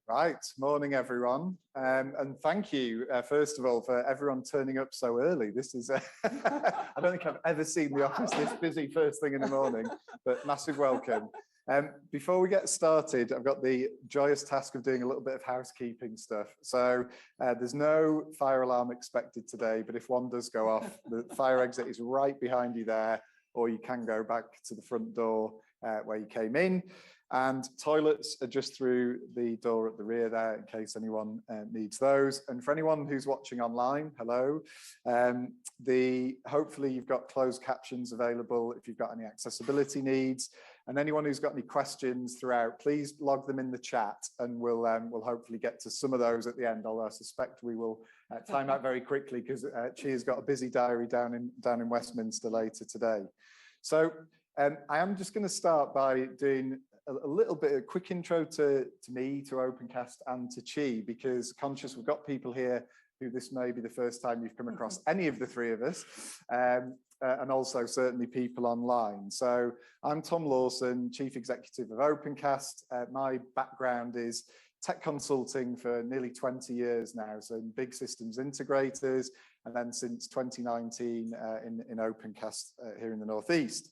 Right, morning everyone, and thank you first of all for everyone turning up so early. This is, I don't think I've ever seen the office this busy first thing in the morning, but massive welcome. Before we get started, I've got the joyous task of doing a little bit of housekeeping stuff. So there's no fire alarm expected today, but if one does go off, the fire exit is right behind you there, or you can go back to the front door where you came in. And toilets are just through the door at the rear there in case anyone needs those. And for anyone who's watching online, hello. Hopefully you've got closed captions available if you've got any accessibility needs. And anyone who's got any questions throughout, please log them in the chat and we'll hopefully get to some of those at the end, although I suspect we will time out very quickly because Chi has got a busy diary down in Westminster later today. So I am just going to start by doing a little bit of a quick intro to me, to Opencast and to Chi, because conscious we've got people here who this may be the first time you've come across any of the three of us, and also certainly people online. So I'm Tom Lawson, Chief Executive of Opencast. My background is tech consulting for nearly 20 years now, so in big systems integrators, and then since 2019 in Opencast here in the Northeast.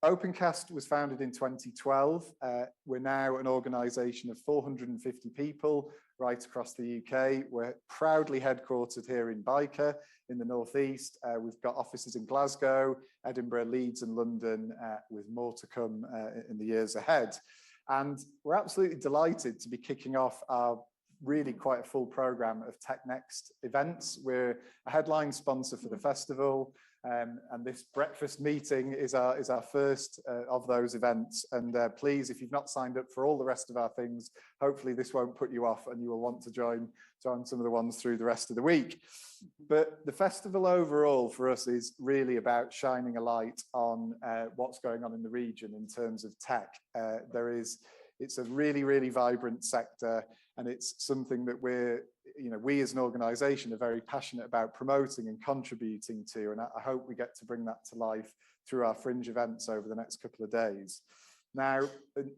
Opencast was founded in 2012. We're now an organisation of 450 people right across the UK. We're proudly headquartered here in Byker in the Northeast. We've got offices in Glasgow, Edinburgh, Leeds and London, with more to come in the years ahead. And we're absolutely delighted to be kicking off our really quite a full programme of TechNext events. We're a headline sponsor for the festival. And this breakfast meeting is our first of those events. And please, if you've not signed up for all the rest of our things, hopefully this won't put you off and you will want to join some of the ones through the rest of the week. But the festival overall for us is really about shining a light on what's going on in the region in terms of tech. It's a really, really vibrant sector, and it's something that we as an organisation are very passionate about promoting and contributing to, and I hope we get to bring that to life through our fringe events over the next couple of days. Now,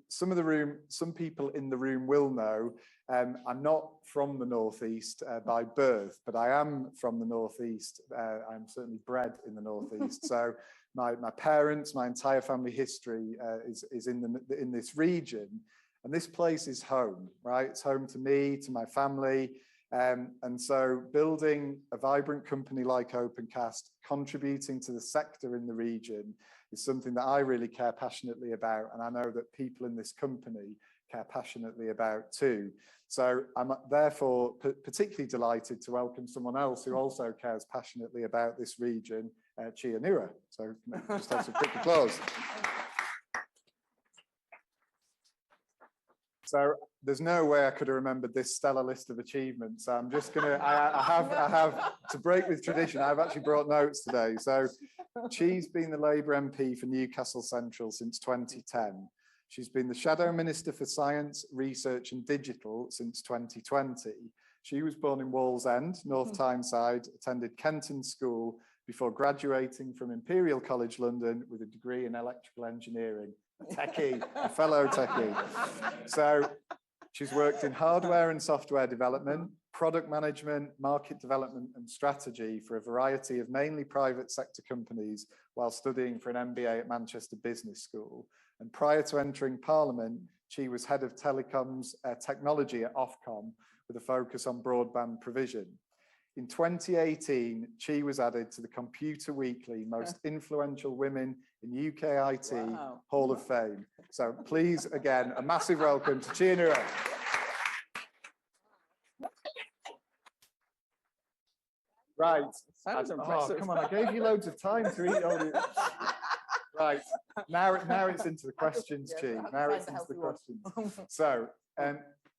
some people in the room will know I'm not from the Northeast by birth, but I am from the Northeast. I'm certainly bred in the Northeast. So my parents, my entire family history is in this region, and this place is home, right? It's home to me, to my family. And so building a vibrant company like Opencast, contributing to the sector in the region is something that I really care passionately about. And I know that people in this company care passionately about too. So I'm therefore particularly delighted to welcome someone else who also cares passionately about this region, Chi Onwurah. So just have some quick applause. So there's no way I could have remembered this stellar list of achievements. So I'm just gonna, I have to break with tradition. I've actually brought notes today. So Chi's been the Labour MP for Newcastle Central since 2010. She's been the Shadow Minister for Science, Research and Digital since 2020. She was born in Wallsend, North Tyneside, attended Kenton School before graduating from Imperial College London with a degree in electrical engineering. A techie, a fellow techie. So she's worked in hardware and software development, product management, market development and strategy for a variety of mainly private sector companies while studying for an MBA at Manchester Business School. And prior to entering Parliament, she was head of telecoms technology at Ofcom with a focus on broadband provision. In 2018, Chi was added to the Computer Weekly Most Influential Women in UK IT Hall of Fame. So please, again, a massive welcome to Chi Onwurah. Right. Sounds impressive. Come on, I gave you loads of time to eat all the... Right, now it's into the questions, Chi. Now it's into the questions. So,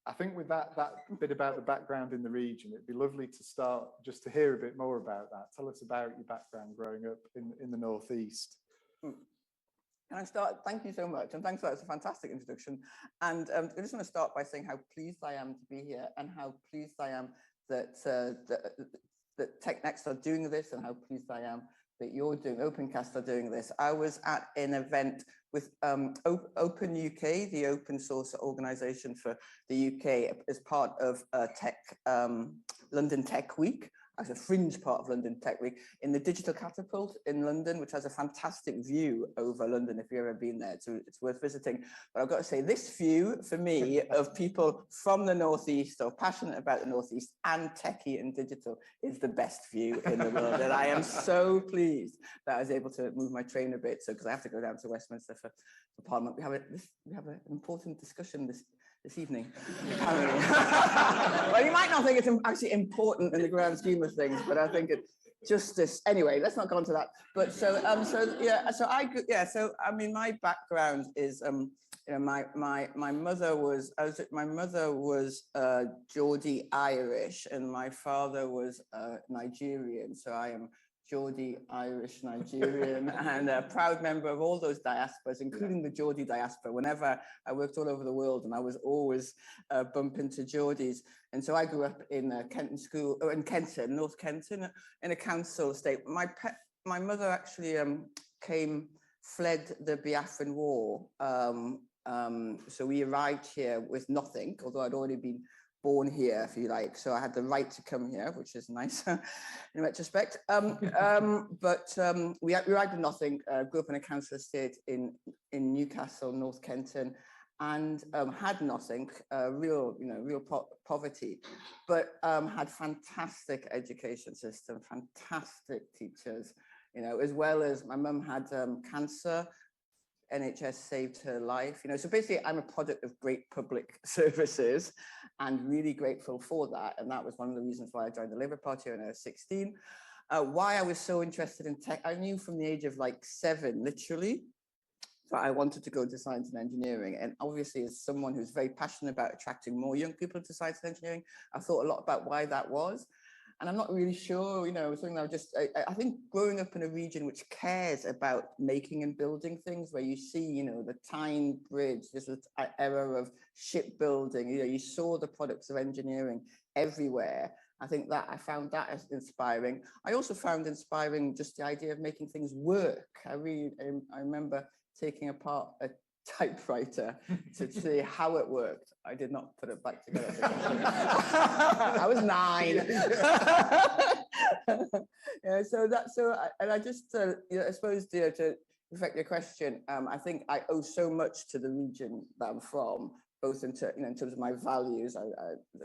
I think with that bit about the background in the region, it'd be lovely to start just to hear a bit more about that. Tell us about your background growing up in the Northeast. Can I start? Thank you so much, and thanks for that. It's a fantastic introduction. And I just want to start by saying how pleased I am to be here, and how pleased I am that that TechNext are doing this, and how pleased I am that you're doing, Opencast are doing this. I was at an event with Open UK, the open source organization for the UK, as part of London Tech Week, as a fringe part of London Tech Week, in the Digital Catapult in London, which has a fantastic view over London. If you've ever been there, it's worth visiting. But I've got to say, this view for me of people from the Northeast or passionate about the Northeast and techie and digital is the best view in the world. And I am so pleased that I was able to move my train a bit. So, because I have to go down to Westminster for Parliament, we have an important discussion this evening. Well, you might not think it's actually important in the grand scheme of things, but I think it's justice. Anyway, let's not go into that. But so I mean, my background is, you know, my mother was Geordie Irish, and my father was Nigerian. So I am Geordie, Irish, Nigerian, and a proud member of all those diasporas, including the Geordie diaspora. Whenever I worked all over the world, and I was always bump into Geordies. And so I grew up in Kenton, North Kenton, in a council estate. My mother actually fled the Biafran War. So we arrived here with nothing, although I'd already been born here, if you like, so I had the right to come here, which is nice in retrospect. But we arrived with nothing. Grew up in a council estate in Newcastle, North Kenton, and had nothing, real poverty, but had fantastic education system, fantastic teachers, you know, as well as my mum had cancer. NHS saved her life, you know. So basically, I'm a product of great public services, and really grateful for that. And that was one of the reasons why I joined the Labour Party when I was 16. Why I was so interested in tech, I knew from the age of like 7, literally, that I wanted to go to science and engineering. And obviously, as someone who's very passionate about attracting more young people to science and engineering, I thought a lot about why that was. And I'm not really sure, you know, something I think growing up in a region which cares about making and building things, where you see, you know, the Tyne Bridge, this was an era of shipbuilding, you know, you saw the products of engineering everywhere. I think that I found that as inspiring. I also found inspiring just the idea of making things work. I remember taking apart a typewriter to see how it worked. I did not put it back together. I was 9. I just, you know, I suppose, you know, to reflect your question, I think I owe so much to the region that I'm from, both in terms of my values.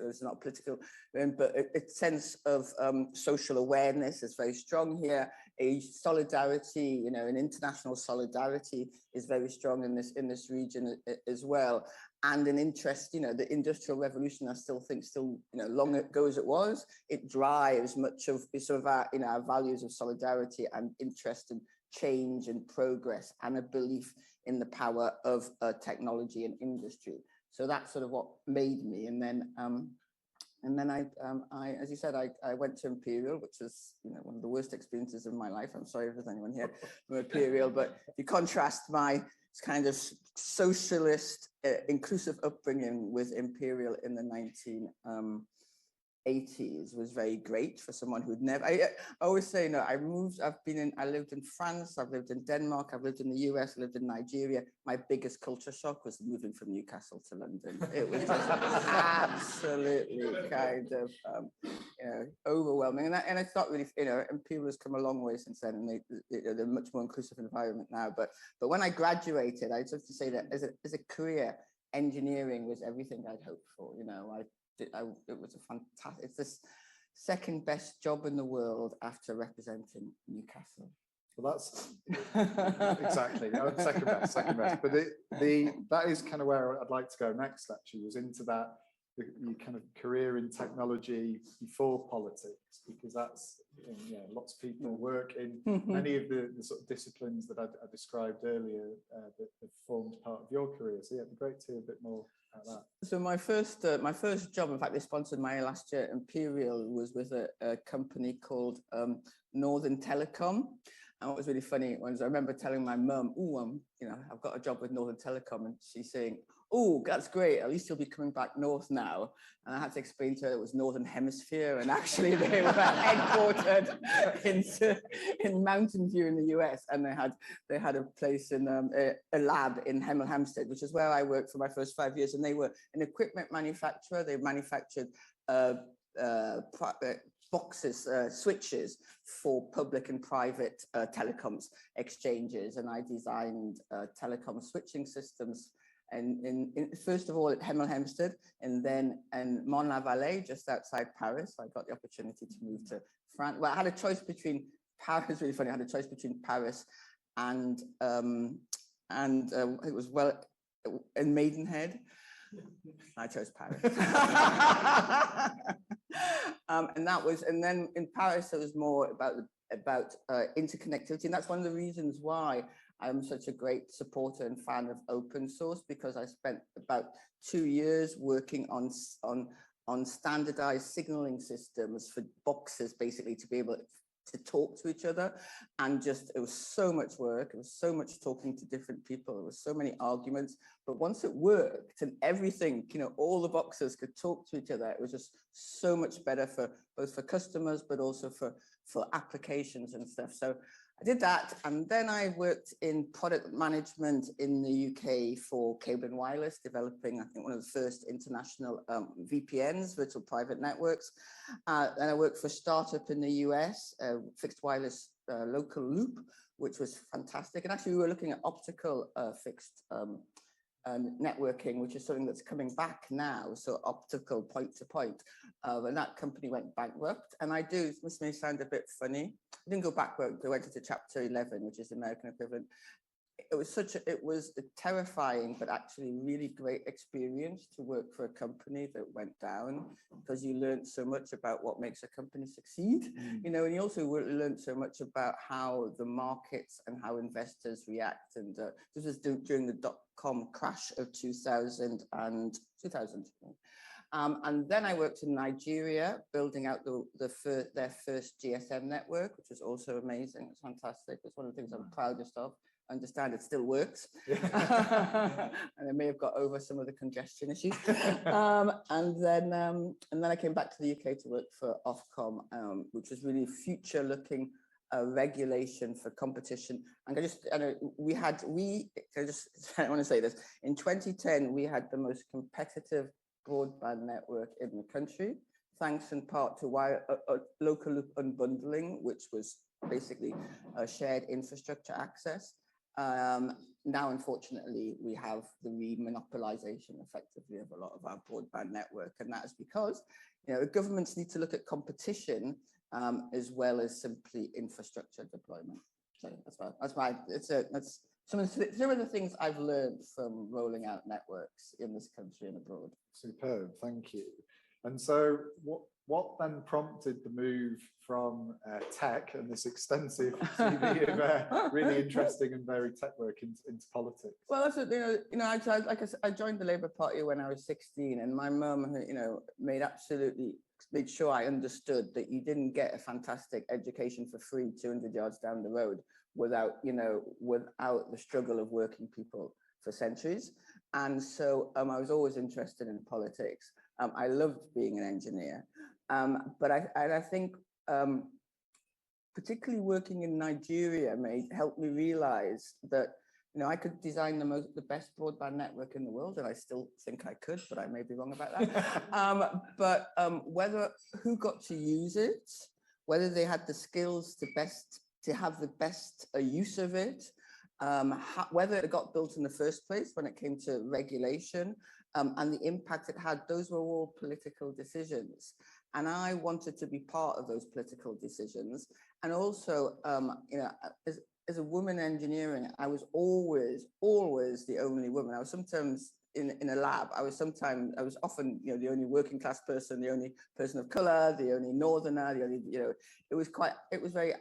It's not political, but a sense of social awareness is very strong here. A solidarity, you know, an international solidarity is very strong in this region as well. And an interest, you know, the Industrial Revolution, I still think, you know, long ago as it was, it drives much of sort of our, you know, our values of solidarity and interest in change and progress, and a belief in the power of technology and industry. So that's sort of what made me. And then I, as you said, I went to Imperial, which was, you know, one of the worst experiences of my life. I'm sorry if there's anyone here from Imperial, but if you contrast my kind of socialist, inclusive upbringing with Imperial in the 1980s was very great for someone who'd never, I always say, no, I lived in France, I've lived in Denmark, I've lived in the US, I lived in Nigeria. My biggest culture shock was moving from Newcastle to London. It was just absolutely kind of, you know, overwhelming. And it's not really, you know, and people has come a long way since then, and they're a much more inclusive environment now. But when I graduated, I just have to say that as a career, engineering was everything I'd hoped for. You know, it was a fantastic, it's the second best job in the world after representing Newcastle. Well, that's exactly second best. But that is kind of where I'd like to go next. Actually, was into that your kind of career in technology before politics, because that's, you know, lots of people work in many of the sort of disciplines that I described earlier that have formed part of your career. So yeah, it'd be great to hear a bit more about that. So my first job, in fact, they sponsored my last year at Imperial, was with a company called Northern Telecom. And what was really funny was I remember telling my mum, you know, I've got a job with Northern Telecom, and she's saying, oh, that's great. At least you'll be coming back north now. And I had to explain to her it was Northern Hemisphere. And actually they were headquartered in Mountain View in the US. And they had a place in a lab in Hemel Hempstead, which is where I worked for my first 5 years. And they were an equipment manufacturer. They manufactured boxes, switches for public and private telecoms exchanges. And I designed telecom switching systems. And first of all at Hemel Hempstead, and then in Mont-la-Vallée, just outside Paris. I got the opportunity to move to France. Well, I had a choice between Paris. Really funny. I had a choice between Paris and it was in Maidenhead. I chose Paris. And then in Paris, it was more about interconnectivity, and that's one of the reasons why I'm such a great supporter and fan of open source, because I spent about 2 years working on standardized signaling systems for boxes, basically to be able to talk to each other. And just, it was so much work. It was so much talking to different people. There was so many arguments, but once it worked and everything, all the boxes could talk to each other, it was just so much better for both for customers, but also for applications and stuff. So I did that, and then I worked in product management in the UK for Cable and Wireless, developing, I think, one of the first international VPNs, virtual private networks. And I worked for a startup in the US, fixed wireless local loop, which was fantastic. And actually, we were looking at optical fixed networking, which is something that's coming back now, so optical point to point. And that company went bankrupt. And this may sound a bit funny, I didn't go bankrupt, I went into chapter 11, which is the American equivalent. It was a terrifying, but actually really great experience to work for a company that went down, because you learned so much about what makes a company succeed, and you also learned so much about how the markets and how investors react. And this was during the dot-com crash of 2000. And then I worked in Nigeria, building out their first GSM network, which was also amazing. It's fantastic. It's one of the things I'm proudest of. I understand it still works. And I may have got over some of the congestion issues. And then I came back to the UK to work for Ofcom, which was really future-looking regulation for competition. And I want to say this. In 2010, we had the most competitive broadband network in the country, thanks in part to local loop unbundling, which was basically shared infrastructure access. Now, unfortunately, we have the remonopolization effectively of a lot of our broadband network, and that is because governments need to look at competition as well as simply infrastructure deployment. So that's some of the things I've learned from rolling out networks in this country and abroad. Superb, thank you. And so what then prompted the move from tech and this extensive CV of really interesting and varied tech work into politics? Well, that's I joined the Labour Party when I was 16, and my mum, made sure I understood that you didn't get a fantastic education for free 200 yards down the road without the struggle of working people for centuries. And so I was always interested in politics. I loved being an engineer, but I think particularly working in Nigeria helped me realize that I could design the best broadband network in the world, and I still think I could, but I may be wrong about that. But who got to use it, whether they had the skills to have the best use of it, whether it got built in the first place when it came to regulation, and the impact it had, those were all political decisions. And I wanted to be part of those political decisions. And also, as a woman engineering, I was always the only woman. I was sometimes in a lab. I was often, the only working class person, the only person of color, the only northerner, the only, it was very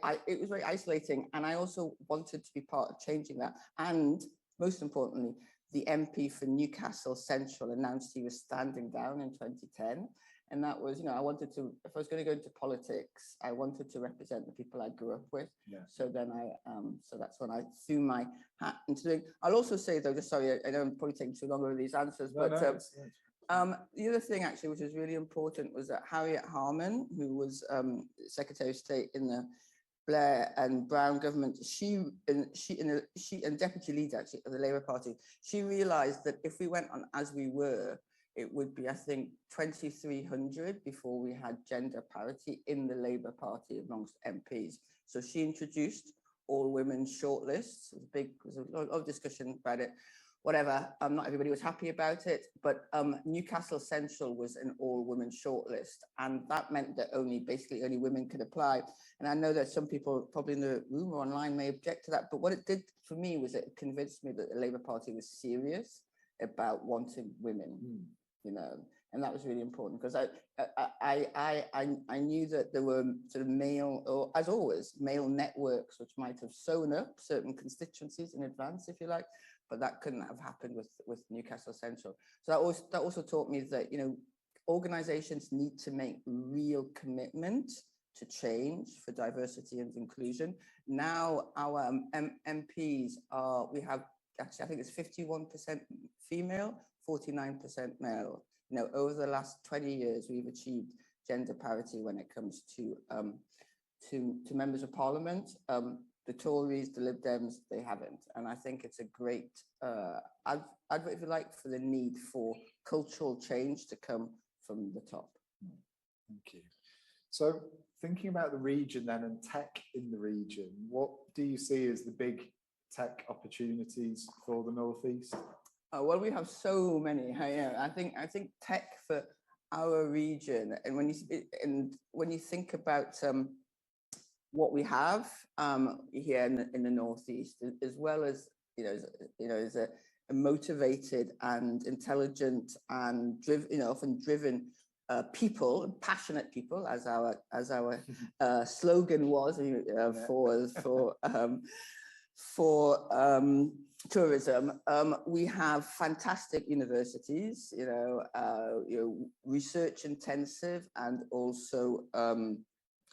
isolating. And I also wanted to be part of changing that. And most importantly, the MP for Newcastle Central announced he was standing down in 2010. And that was, I wanted to, if I was going to go into politics, I wanted to represent the people I grew up with. Yeah. So then so that's when I threw my hat into doing. I'll also say though, just sorry, I know I'm probably taking too long over these answers, but the other thing actually, which was really important, was that Harriet Harman, who was Secretary of State in the Blair and Brown government, she and deputy leader actually of the Labour Party, she realised that if we went on as we were, it would be, I think, 2,300 before we had gender parity in the Labour Party amongst MPs. So she introduced all women shortlists. There was a lot of discussion about it. Whatever, not everybody was happy about it, but Newcastle Central was an all-women shortlist, and that meant that basically only women could apply. And I know that some people probably in the room or online may object to that, but what it did for me was it convinced me that the Labour Party was serious about wanting women, and that was really important, because I knew that there were sort of male, or as always, male networks which might have sewn up certain constituencies in advance, if you like, but that couldn't have happened with Newcastle Central. So that also taught me that, organizations need to make real commitment to change for diversity and inclusion. Now our MPs we have actually, I think it's 51% female, 49% male. Over the last 20 years, we've achieved gender parity when it comes to members of parliament. The Tories, the Lib Dems, they haven't. And I think it's a great advert, if you like, for the need for cultural change to come from the top. Thank you. So thinking about the region then, and tech in the region, what do you see as the big tech opportunities for the Northeast? Well, we have so many. I think tech for our region, and when you think about what we have here in the Northeast, as well as is a motivated and intelligent and often driven people, passionate people, as our slogan was for tourism. We have fantastic universities, research intensive and also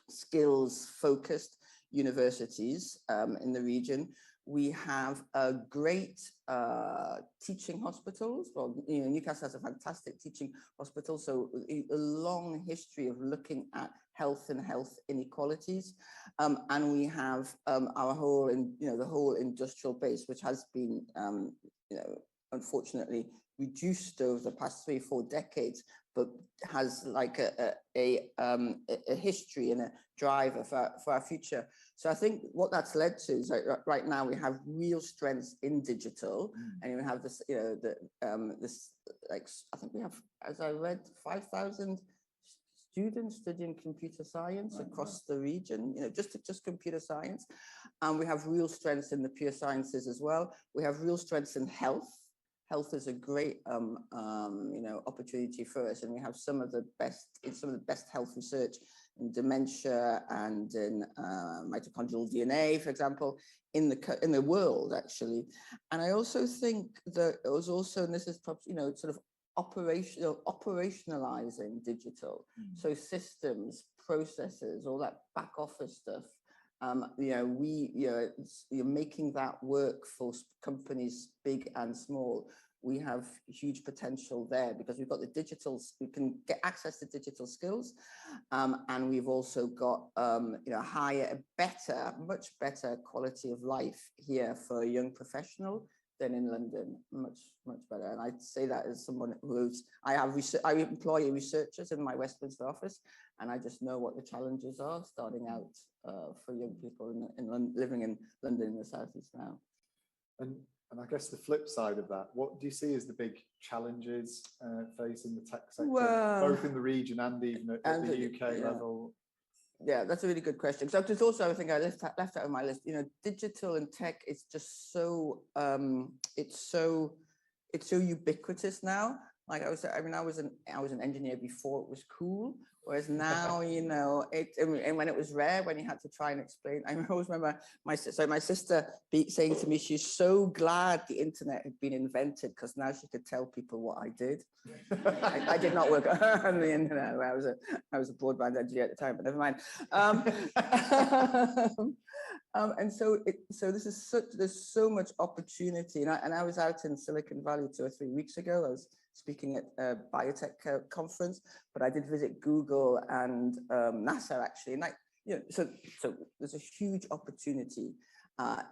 skills focused universities in the region. We have great teaching hospitals. Well, Newcastle has a fantastic teaching hospital, so a long history of looking at health and health inequalities. And we have our whole, the whole industrial base, which has been, unfortunately reduced over the past 3-4 decades, but has like a history and a driver for our future. So I think what that's led to is right now we have real strengths in digital, and we have this, this, like, I think we have, as I read, 5,000 students studying computer science across the region, just computer science. And we have real strengths in the pure sciences as well. We have real strengths in health. Health is a great, opportunity for us, and we have some of the best health research in dementia and in mitochondrial DNA, for example, in the world actually. And I also think that it was also, and this is sort of operationalizing digital, so systems, processes, all that back office stuff. You're making that work for companies big and small. We have huge potential there because we've got the digitals, we can get access to digital skills, and we've also got much better quality of life here for a young professional than in London, much better. And I'd say that as someone I employ researchers in my Westminster office, and I just know what the challenges are starting out for young people living in London in the southeast now. And I guess the flip side of that, what do you see as the big challenges facing the tech sector, both in the region and even at the UK level? Yeah, that's a really good question. So there's also, I think I left out of my list, digital and tech is just so, it's so ubiquitous now. Like I was an engineer before it was cool. Whereas now, you know, and when it was rare, when you had to try and explain, I always remember my sister saying to me, she's so glad the internet had been invented because now she could tell people what I did. I did not work on the internet. I was a broadband engineer at the time, but never mind. And so this is there's so much opportunity. And I was out in Silicon Valley 2 or 3 weeks ago. I was speaking at a biotech conference, but I did visit Google and NASA actually. And so there's a huge opportunity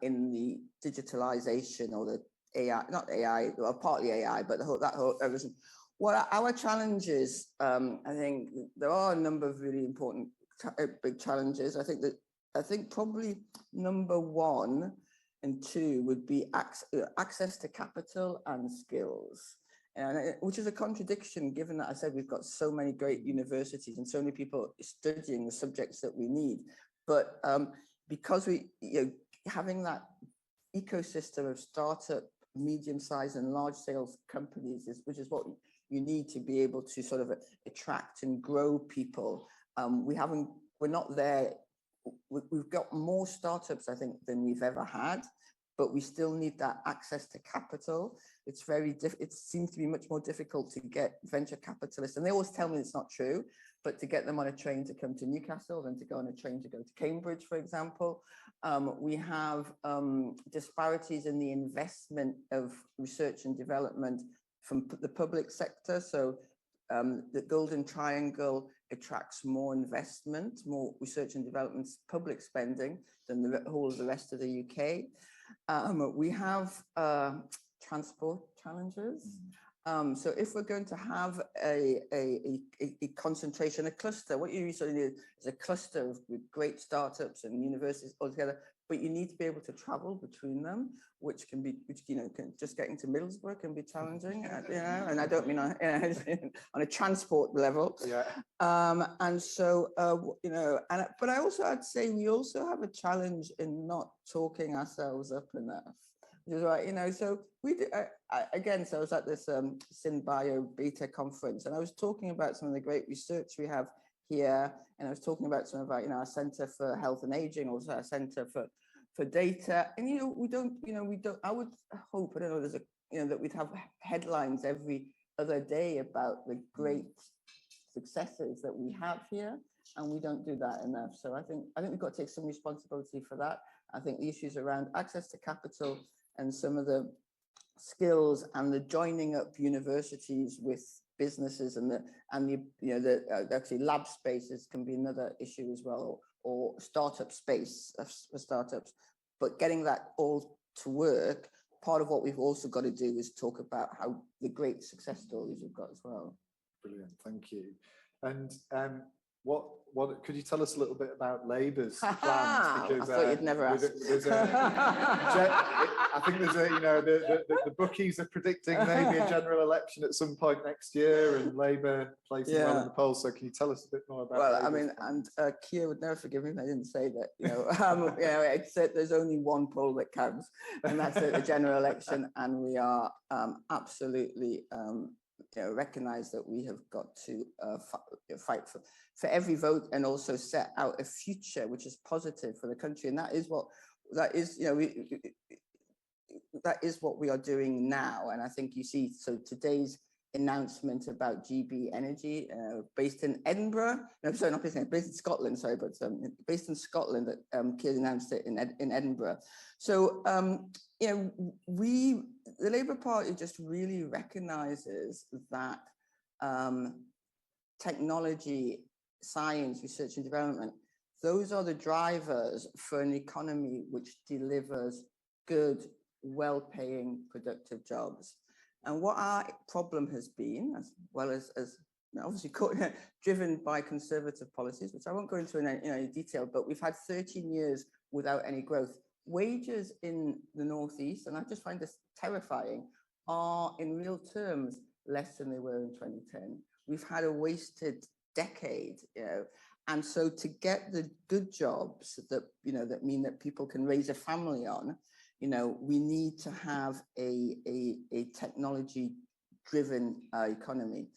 in the digitalization or the AI, not AI, well, partly AI, but that whole everything. What our challenges, I think there are a number of really important big challenges. I think probably number 1 and 2 would be access to capital and skills, which is a contradiction given that I said we've got so many great universities and so many people studying the subjects that we need. But because having that ecosystem of startup, medium-sized and large-scale companies, which is what you need to be able to sort of attract and grow people. We're not there. We've got more startups, I think, than we've ever had, but we still need that access to capital. It seems to be much more difficult to get venture capitalists, and they always tell me it's not true, but to get them on a train to come to Newcastle than to go on a train to go to Cambridge, for example. We have disparities in the investment of research and development from the public sector. So the Golden Triangle attracts more investment, more research and development public spending than the whole of the rest of the UK. We have transport challenges. So if we're going to have a concentration, a cluster, what you sort of need is a cluster with great startups and universities all together, but you need to be able to travel between them, which just getting to Middlesbrough can be challenging, and I don't mean on a transport level. Yeah. And so, but I'd say we also have a challenge in not talking ourselves up enough. Right, so we did, so I was at this SynBio Beta conference, and I was talking about some of the great research we have here, and I was talking about some of our Center for Health and Aging, also our Center for Data, and we don't. I would hope, I don't know, that we'd have headlines every other day about the great successes that we have here, and we don't do that enough. So I think we've got to take some responsibility for that. I think the issues around access to capital and some of the skills and the joining up universities with businesses and the actually lab spaces can be another issue as well, or startup space for startups. But getting that all to work, part of what we've also got to do is talk about how the great success stories we've got as well. Brilliant, thank you. And what could you tell us a little bit about Labour's plans? Because I thought you'd never ask. I think there's the bookies are predicting maybe a general election at some point next year, and Labour placing well in the polls. So can you tell us a bit more about? Well, Labour's plans? And Keir would never forgive me if I didn't say that. Except there's only one poll that counts, and that's at the general election, and we are absolutely. Recognize that we have got to fight for every vote, and also set out a future which is positive for the country, and that is what we are doing now. And I think you see, so today's announcement about GB Energy, based in Edinburgh, based in Scotland, sorry, but based in Scotland, that Keir announced it in Edinburgh. So the Labour Party just really recognises that technology, science, research and development, those are the drivers for an economy which delivers good, well-paying, productive jobs. And what our problem has been, as well as obviously driven by conservative policies, which I won't go into in any detail, but we've had 13 years without any growth. Wages in the Northeast, and I just find this terrifying, are in real terms less than they were in 2010. We've had a wasted decade, and so to get the good jobs that that mean that people can raise a family on, we need to have a technology-driven economy.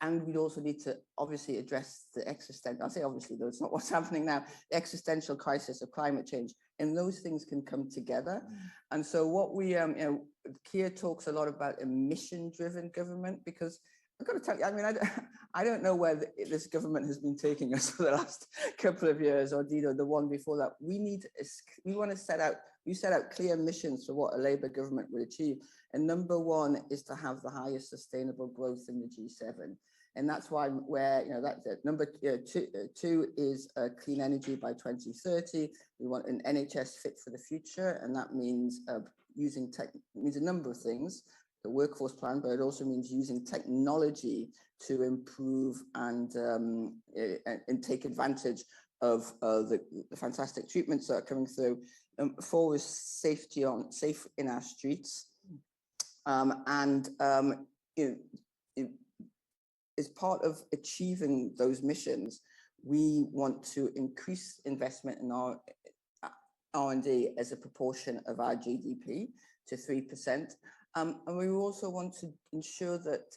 And we'd also need to obviously address the existential, I'll say obviously, though it's not what's happening now, the existential crisis of climate change. And those things can come together. And so what we, Keir talks a lot about emission-driven government, because I've got to tell you, I mean, I don't know where this government has been taking us for the last couple of years, or the one before that. We want to set out clear missions for what a Labour government would achieve. And number one is to have the highest sustainable growth in the G7. And that's why that's it. Number two is clean energy by 2030. We want an NHS fit for the future. And that means using means a number of things. The workforce plan, but it also means using technology to improve and take advantage of the fantastic treatments that are coming through. Four is safe in our streets, as part of achieving those missions, we want to increase investment in our R&D as a proportion of our GDP to 3%. And we also want to ensure that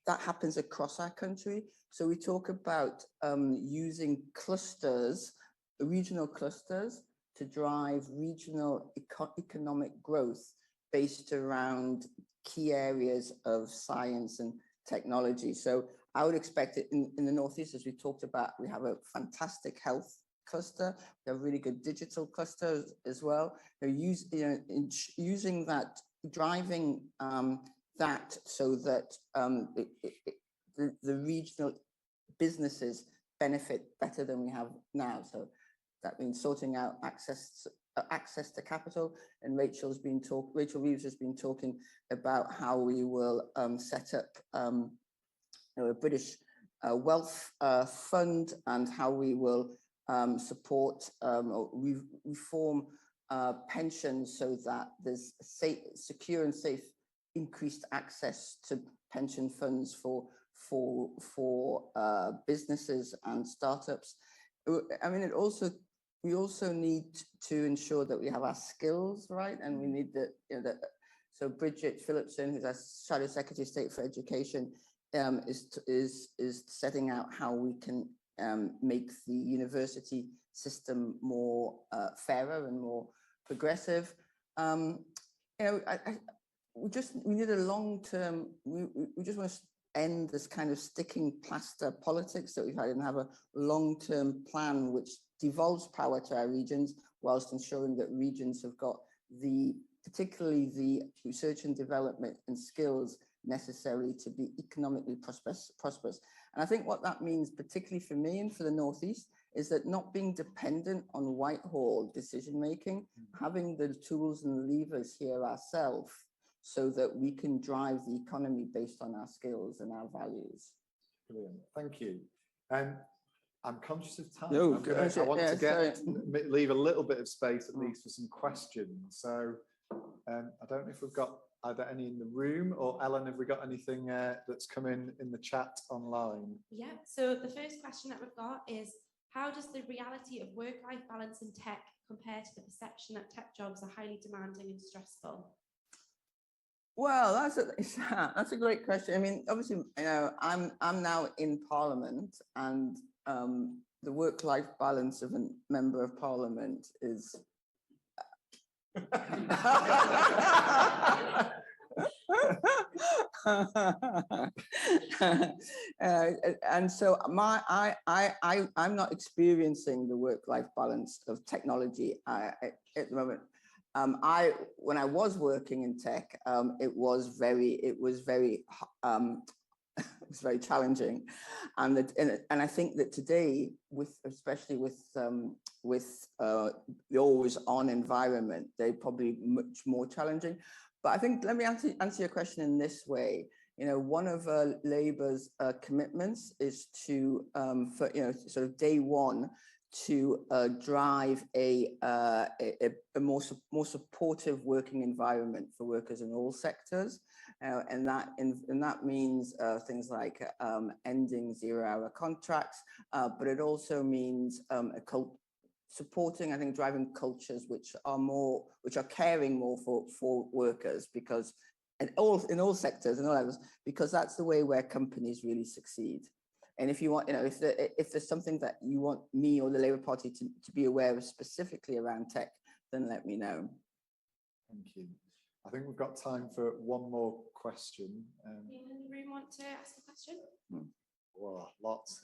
that happens across our country. So we talk about using clusters, regional clusters, to drive regional economic growth based around key areas of science and technology. So I would expect it in the Northeast, as we talked about, we have a fantastic health cluster, we have a really good digital cluster as well. Using that, driving that so that the regional businesses benefit better than we have now. So that means sorting out access to capital. And Rachel Reeves has been talking about how we will set up a British wealth fund, and how we will support or reform pensions so that there's secure and safe increased access to pension funds for businesses and startups. I mean, we also need to ensure that we have our skills right, and we need so Bridget Phillipson, who's our Shadow Secretary of State for Education, is setting out how we can make the university system more fairer and more progressive. We need a long-term. We just want to end this kind of sticking plaster politics that we've had, and have a long-term plan which devolves power to our regions, whilst ensuring that regions have got particularly the research and development and skills necessary to be economically prosperous. And I think what that means, particularly for me and for the Northeast, is that not being dependent on Whitehall decision-making, having the tools and levers here ourselves, so that we can drive the economy based on our skills and our values. Brilliant, thank you. I'm conscious of time. No, I want to leave a little bit of space at least for some questions. So I don't know if we've got either any in the room, or Ellen, have we got anything that's come in the chat online? Yeah, so the first question that we've got is, how does the reality of work-life balance in tech compare to the perception that tech jobs are highly demanding and stressful? Well, that's a great question. I mean, obviously, I'm now in Parliament, and the work-life balance of a member of Parliament is. And so I'm not experiencing the work-life balance of technology at the moment. When I was working in tech, it was very challenging, and I think that today, especially with the always-on environment, they're probably much more challenging. But I think, let me answer your question in this way. One of Labour's commitments is to, sort of day one, to drive a more supportive working environment for workers in all sectors, and that means things like ending zero-hour contracts, but it also means supporting, I think, driving cultures which are caring more for workers, because and all in all sectors and all levels, because that's the way where companies really succeed. And if you want, if there's something that you want me or the Labour Party to be aware of specifically around tech, then let me know. Thank you. I think we've got time for one more question. Anyone in the room want to ask a question? Whoa, lots.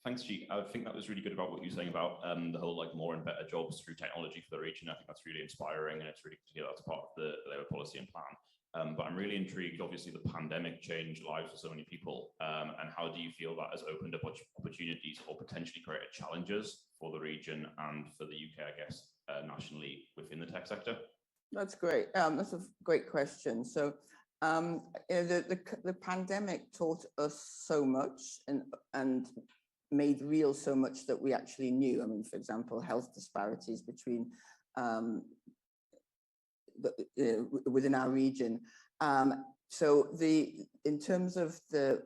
Thanks, Chi. I think that was really good about what you were saying about the whole more and better jobs through technology for the region. I think that's really inspiring, and it's really good to hear that's part of the Labour policy and plan. But I'm really intrigued. Obviously, the pandemic changed lives for so many people. And how do you feel that has opened up opportunities or potentially created challenges for the region and for the UK, I guess, nationally within the tech sector? That's great. That's a great question. So the pandemic taught us so much and made real so much that we actually knew. I mean, for example, health disparities between within our region. So in terms of the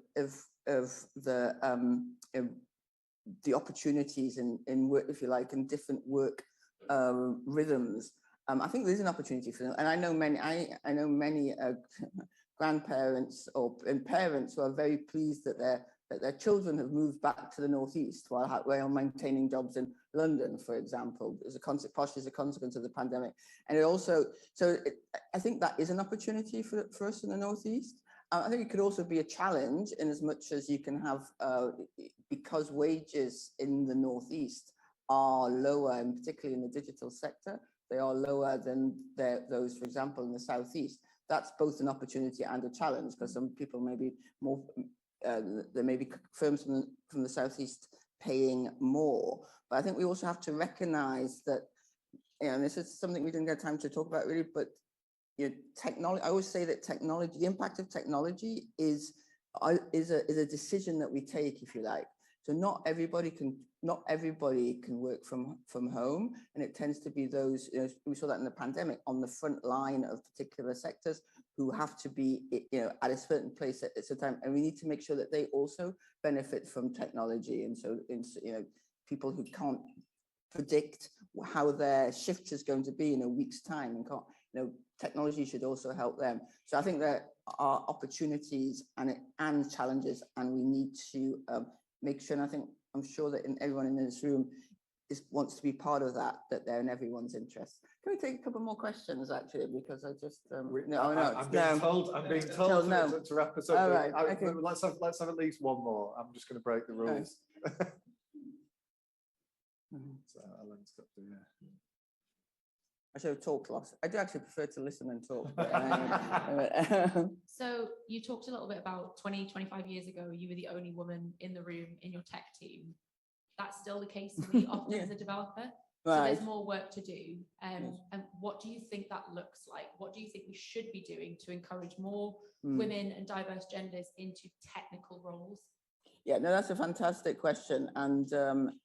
opportunities in work, if you like, in different work rhythms, I think there's an opportunity for them. And I know many grandparents and parents who are very pleased that their children have moved back to the northeast while maintaining jobs in London, for example, partially as a consequence of the pandemic. And it also, I think that is an opportunity for us in the northeast. I think it could also be a challenge in as much as you can have, because wages in the northeast are lower, and particularly in the digital sector, they are lower than those, for example, in the southeast. That's both an opportunity and a challenge, because some people may be more, there may be firms from the southeast paying more. But I think we also have to recognize that, and this is something we didn't get time to talk about really, but technology, I always say that technology, the impact of technology is a decision that we take, if you like. So not everybody can work from home, and it tends to be those, we saw that in the pandemic, on the front line of particular sectors who have to be at a certain place at a time, and we need to make sure that they also benefit from technology. And so people who can't predict how their shift is going to be in a week's time, and can't, technology should also help them. So I think there are opportunities and challenges, and we need to make sure, and I'm sure that everyone in this room wants to be part of that they're in everyone's interest. Can we take a couple more questions, actually, because I just I'm being told to wrap us up. All right, okay. Let's have at least one more. I'm just going to break the rules. So Ellen's got to, I should have talked last. I do actually prefer to listen and talk. So you talked a little bit about 25 years ago, you were the only woman in the room in your tech team. That's still the case for me often as a developer. So Right. there's more work to do. And what do you think that looks like? What do you think we should be doing to encourage more women and diverse genders into technical roles? Yeah, no, that's a fantastic question, and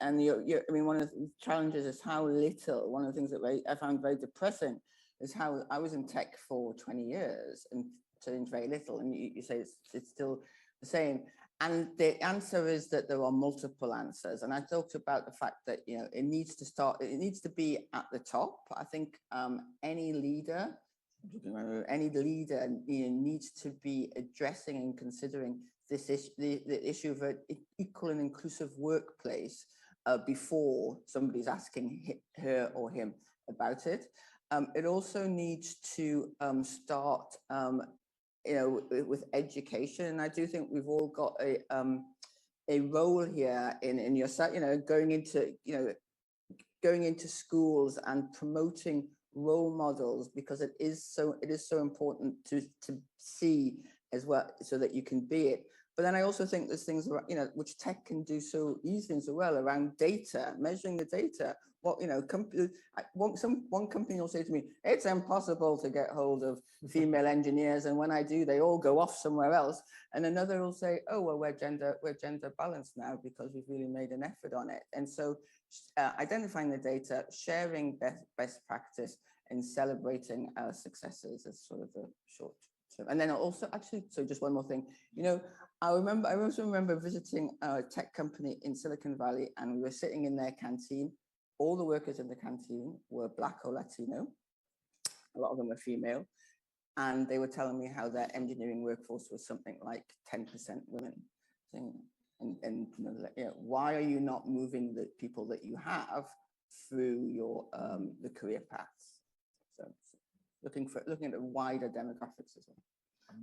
I mean, one of the challenges is how little. One of the things that I found very depressing is how I was in tech for 20 years and changed very little. And you say it's still the same. And the answer is that there are multiple answers. And I talked about the fact that it needs to be at the top. I think any leader needs to be addressing and considering this issue, the issue of an equal and inclusive workplace before somebody's asking her or him about it. It also needs to start, with education. And I do think we've all got a role here in yourself, going into schools and promoting role models, because it is so important to see as well, so that you can be it. But then I also think there's things, which tech can do so easily and so well around data, measuring the data. One company will say to me, it's impossible to get hold of female engineers, and when I do, they all go off somewhere else. And another will say, oh, well, we're gender balanced now because we've really made an effort on it. And so identifying the data, sharing best practice, and celebrating our successes is sort of the short term. And then also, actually, so just one more thing, I also remember visiting a tech company in Silicon Valley, and we were sitting in their canteen. All the workers in the canteen were Black or Latino. a lot of them were female, and they were telling me how their engineering workforce was something like 10% women. And why are you not moving the people that you have through your the career paths? So looking at the wider demographics as well.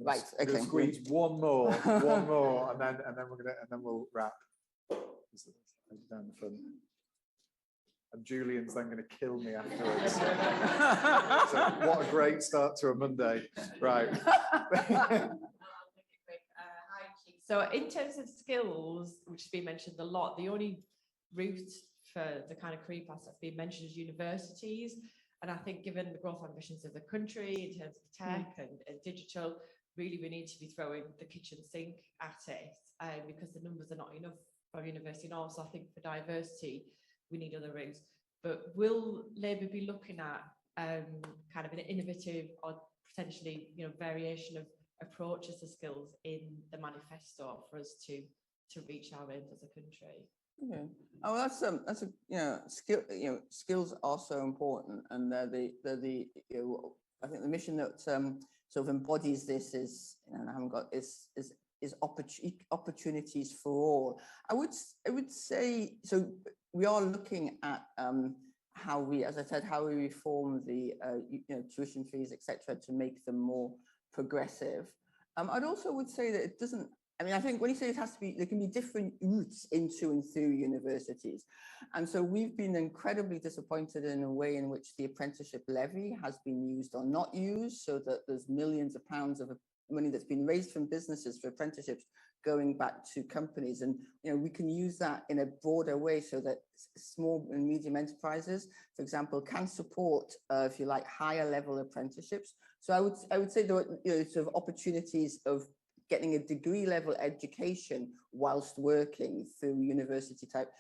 Right. Okay. Squeeze one more, and then we'll wrap. Down the front. And Julian's then going to kill me afterwards. So what a great start to a Monday. Right. So in terms of skills, which has been mentioned a lot, the only route for the kind of career paths that's been mentioned is universities. And I think given the growth ambitions of the country in terms of tech and digital, really we need to be throwing the kitchen sink at it because the numbers are not enough for university and also I think for diversity, we need other routes. But will Labour be looking at kind of an innovative or potentially, variation of approaches to skills in the manifesto for us to reach our aims as a country? Okay. Oh, that's a skill. Skills are so important, and they're the I think the mission that sort of embodies this is, and I haven't got is opportunities for all. I would say so. We are looking at how we, as I said, how we reform the tuition fees, etc., to make them more progressive. I'd also would say that it doesn't. I mean, I think when you say it has to be, there can be different routes into and through universities. And so we've been incredibly disappointed in a way in which the apprenticeship levy has been used or not used, so that there's millions of pounds of money that's been raised from businesses for apprenticeships going back to companies. And, we can use that in a broader way so that small and medium enterprises, for example, can support, if you like, higher level apprenticeships. So I would say there are, sort of opportunities of getting a degree level education whilst working through university type.